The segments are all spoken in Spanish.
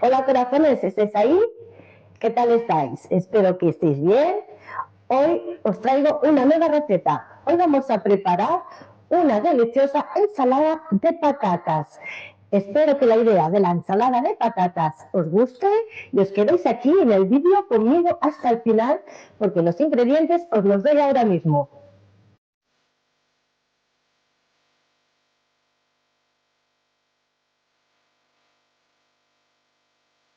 Hola corazones, ¿estáis ahí? ¿Qué tal estáis? Espero que estéis bien. Hoy os traigo una nueva receta. Hoy vamos a preparar una deliciosa ensalada de patatas. Espero que la idea de la ensalada de patatas os guste y os quedéis aquí en el vídeo conmigo hasta el final porque los ingredientes os los doy ahora mismo.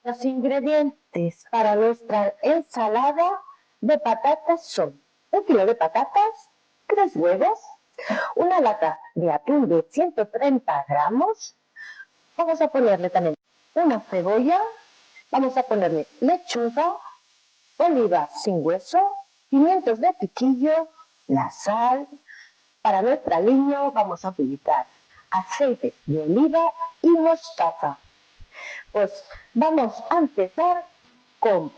Los ingredientes para nuestra ensalada de patatas son 1 kilo de patatas, 3 huevos, una lata de atún de 130 gramos, vamos a ponerle también una cebolla, vamos a ponerle lechuga, oliva sin hueso, pimientos de piquillo, la sal. Para nuestro aliño vamos a utilizar aceite de oliva y mostaza. Pues vamos a empezar con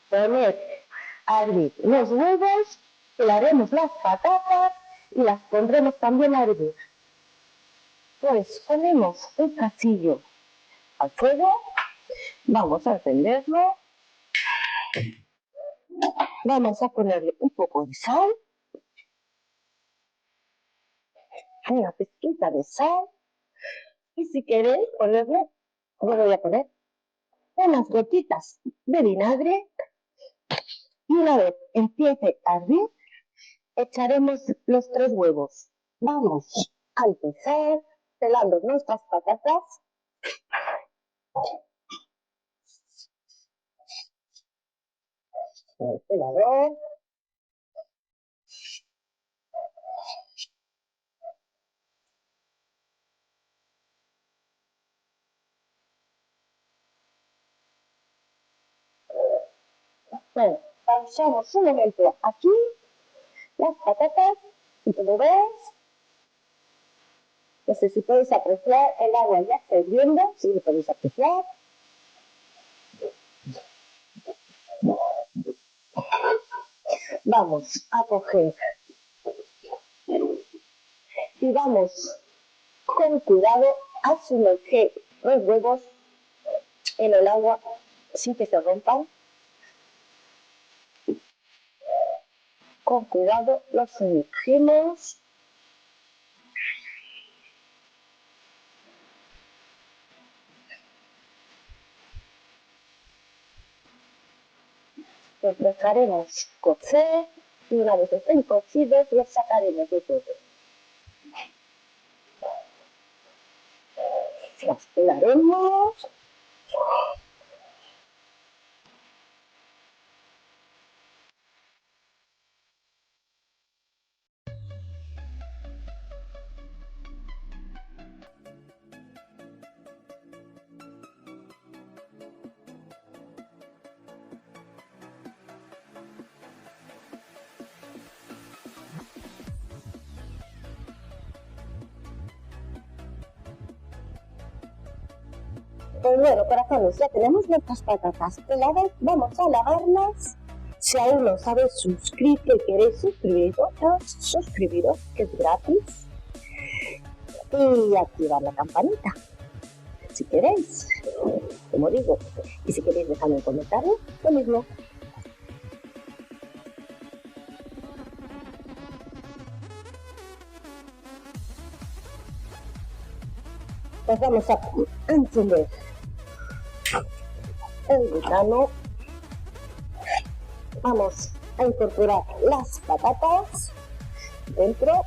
poner a hervir los huevos, pelaremos las patatas y las pondremos también a hervir. Pues ponemos un casillo al fuego, vamos a encenderlo, vamos a ponerle un poco de sal, una pizquita de sal y si queréis ponerle, yo voy a poner unas gotitas de vinagre y una vez empiece a hervir echaremos los 3 huevos. Vamos a empezar pelando nuestras patatas. El pelador. Bueno, pausamos un momento aquí las patatas y como ves, no sé si podéis apreciar el agua ya está hirviendo, si lo podéis apreciar. Vamos a coger y vamos con cuidado a sumergir los huevos en el agua sin que se rompan. Con cuidado los sumergimos. Los dejaremos cocer y una vez estén cocidos los sacaremos de todo. Los pelaremos. Pues bueno, corazones, ya tenemos nuestras patatas peladas, vamos a lavarlas. Si aún no sabéis suscribir y queréis suscribiros, que es gratis. Y activar la campanita, si queréis, como digo. Y si queréis dejarme un comentario, lo mismo. Pues vamos a encender el butano, vamos a incorporar las patatas dentro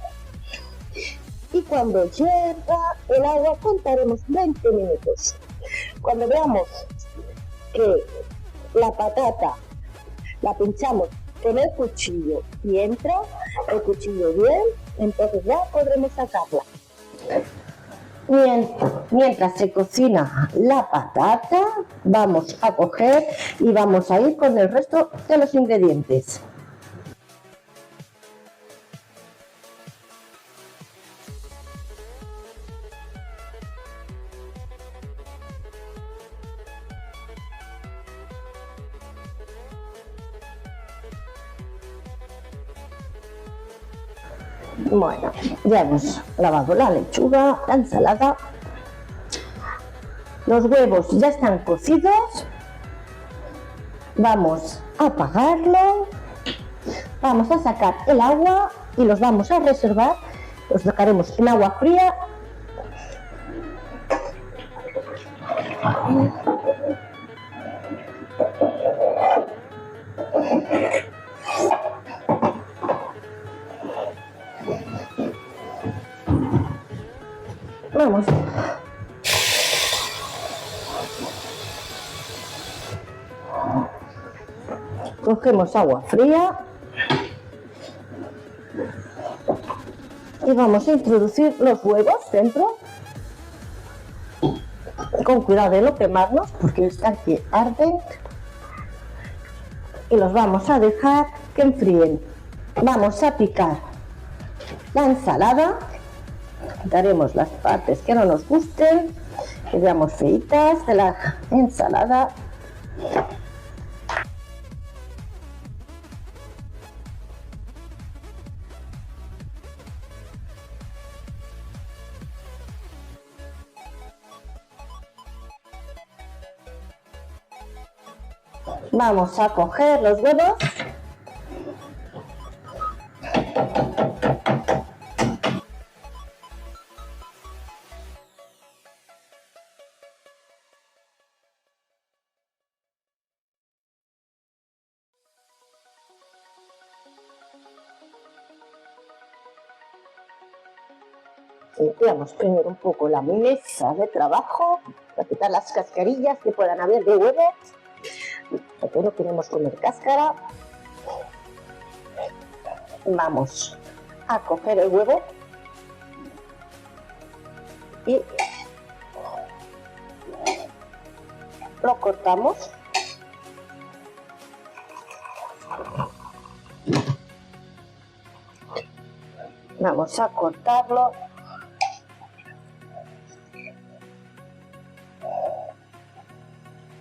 y cuando hierva el agua contaremos 20 minutos. Cuando veamos que la patata la pinchamos con el cuchillo y entra el cuchillo bien, entonces ya podremos sacarla. Mientras se cocina la patata, vamos a coger y vamos a ir con el resto de los ingredientes. Bueno, ya hemos lavado la lechuga, la ensalada. Los huevos ya están cocidos. Vamos a apagarlo. Vamos a sacar el agua y los vamos a reservar. Los dejaremos en agua fría. Vamos. Cogemos agua fría y vamos a introducir los huevos dentro. Con cuidado de no quemarnos porque están que arden. Y los vamos a dejar que enfríen. Vamos a picar la ensalada. Quitaremos las partes que no nos gusten, que veamos feitas de la ensalada. Vamos a coger los huevos. Limpiamos primero un poco la mesa de trabajo para quitar las cascarillas que puedan haber de huevo, porque no queremos comer cáscara. Vamos a coger el huevo y lo cortamos. Vamos a cortarlo.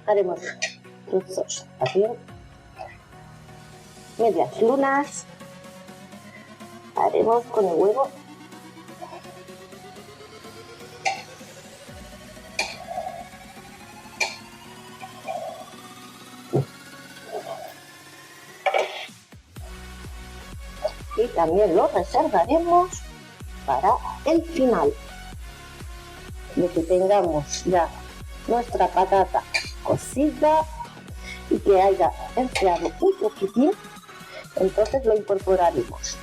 Haremos trozos así, medias lunas. Haremos con el huevo. Y también lo reservaremos para el final. De que tengamos ya nuestra patata cocida y que haya enfriado un poquitín, entonces lo incorporaremos.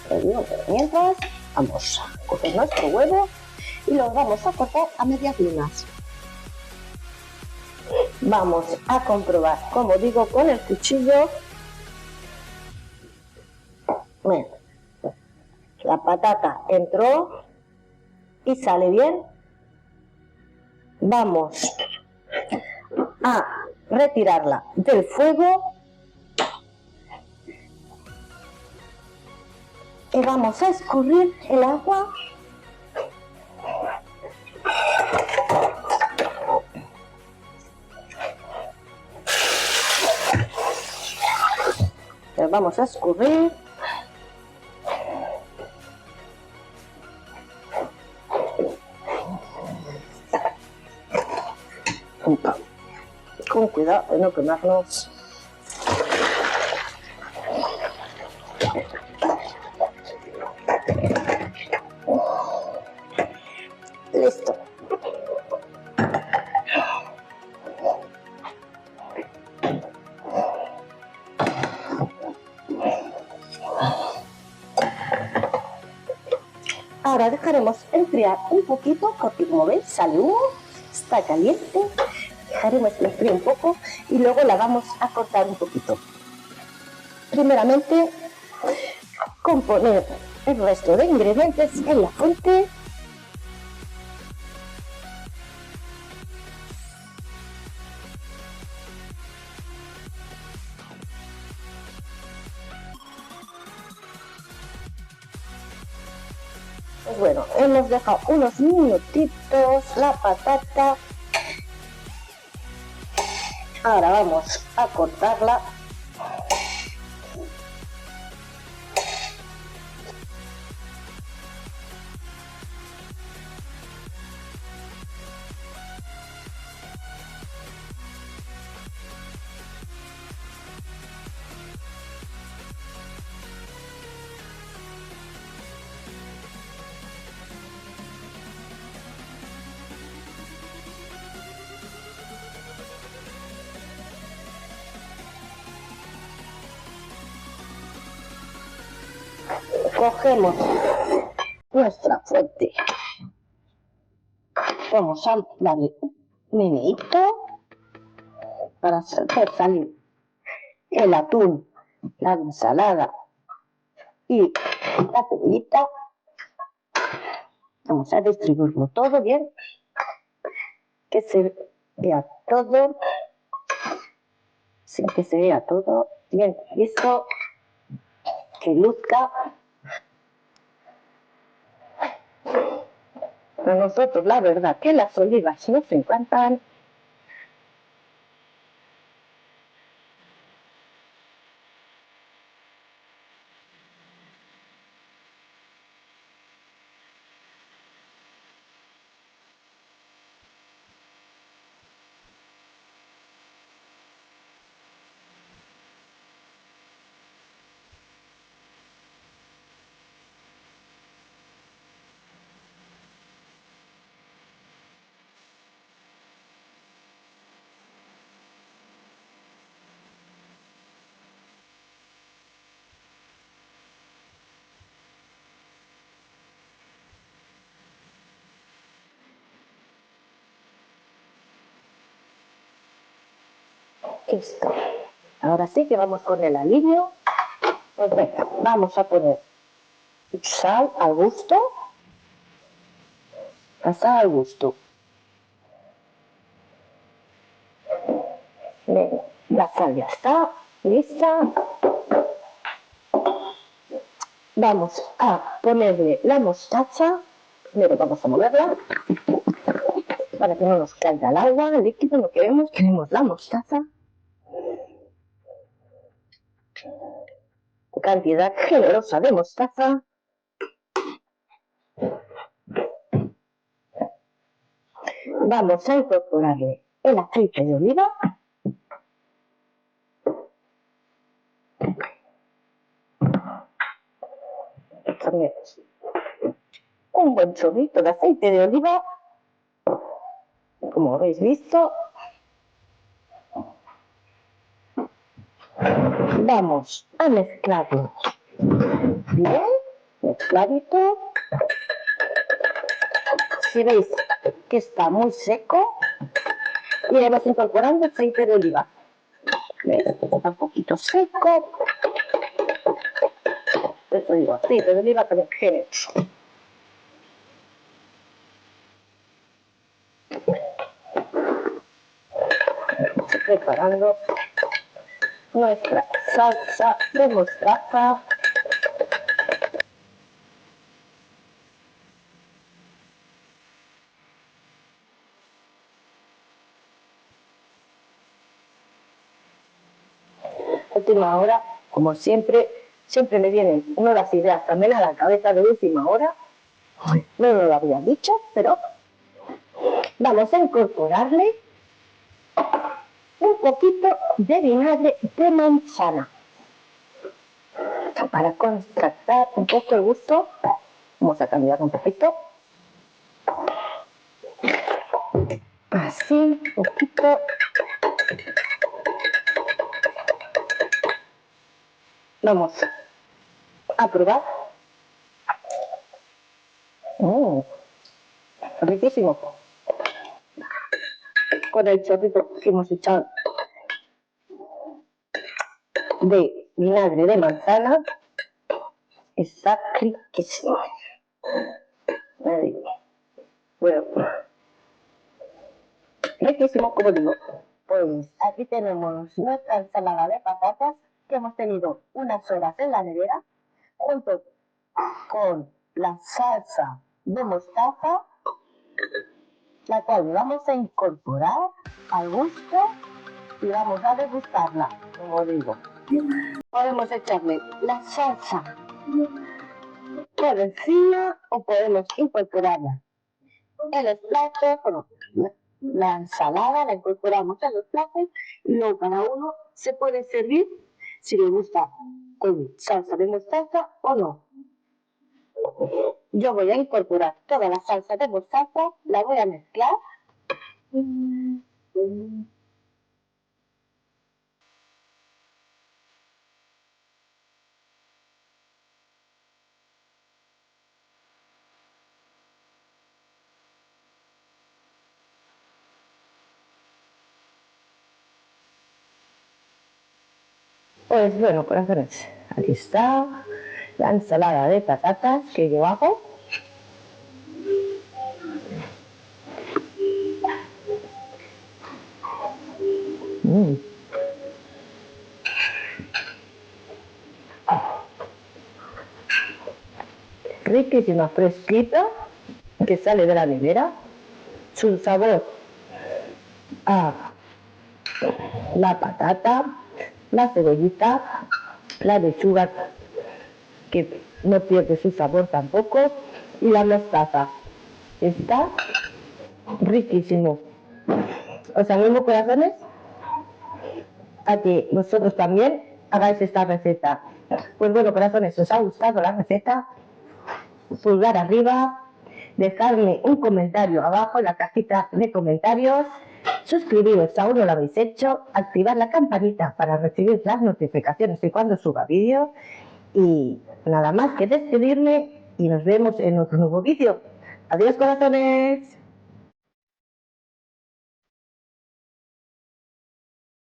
Pero mientras vamos a coger nuestro huevo y lo vamos a cortar a medias lunas. Vamos a comprobar, como digo, con el cuchillo. Bueno, la patata entró y sale bien. Vamos a retirarla del fuego y vamos a escurrir el agua. Vamos a escurrir. Con cuidado de no quemarnos. Listo. Ahora dejaremos enfriar un poquito porque, como veis, sale humo, está caliente. Dejaremos que enfríe un poco y luego la vamos a cortar un poquito. Primeramente, componer el resto de ingredientes en la fuente. Pues bueno, hemos dejado unos minutitos la patata. Ahora vamos a cortarla. cogemos nuestra fuente. Vamos a darle un meneíto para hacer salir el atún, la ensalada y la cebollita. Vamos a distribuirlo todo bien, que se vea todo, sin que se vea todo bien listo, que luzca. A nosotros la verdad que las olivas nos encantan. Esto. Ahora sí que vamos con el alivio. Pues venga, vamos a poner sal al gusto. La sal al gusto. Venga, la sal ya está lista. Vamos a ponerle la mostaza. Primero vamos a moverla para que no nos caiga el agua, el líquido, lo queremos la mostaza. Cantidad generosa de mostaza. Vamos a incorporarle el aceite de oliva. También un buen chorrito de aceite de oliva, como habéis visto. Vamos a mezclarlo bien, mezcladito. Si veis que está muy seco, iremos incorporando aceite de oliva. ¿Ves? Está un poquito seco. Eso digo, aceite de oliva también generoso. Preparando nuestra salsa de mostaza. Última hora, como siempre me vienen unas ideas también a la cabeza de última hora. No lo había dicho, pero vamos a incorporarle un poquito de vinagre de manzana para contrastar un poco el gusto. Vamos a cambiar un poquito. Así, un poquito. Vamos a probar. Riquísimo. Con el chorrito que hemos echado de vinagre de manzana, está riquísimo. Bueno, riquísimo, como digo. Pues aquí tenemos nuestra ensalada de patatas que hemos tenido unas horas en la nevera, junto con la salsa de mostaza, la cual vamos a incorporar al gusto y vamos a degustarla, como digo. Podemos echarle la salsa por encima o podemos incorporarla en los platos. Bueno, la ensalada la incorporamos en los platos y luego cada uno se puede servir si le gusta con salsa de mostaza o no. Yo voy a incorporar toda la salsa de mostaza, la voy a mezclar. Pues bueno, corazones, aquí está la ensalada de patatas que yo hago. Riquísima, fresquita, que sale de la nevera. Su sabor a la patata, la cebollita, la lechuga, que no pierde su sabor tampoco, y la mostaza. Está riquísimo. Os animo, corazones, a que vosotros también hagáis esta receta. Pues bueno, corazones, ¿os ha gustado la receta? Pulgar arriba, dejadme un comentario abajo en la cajita de comentarios, suscribiros si aún no lo habéis hecho, activar la campanita para recibir las notificaciones de cuando suba vídeo y nada más que despedirme y nos vemos en otro nuevo vídeo. Adiós, corazones.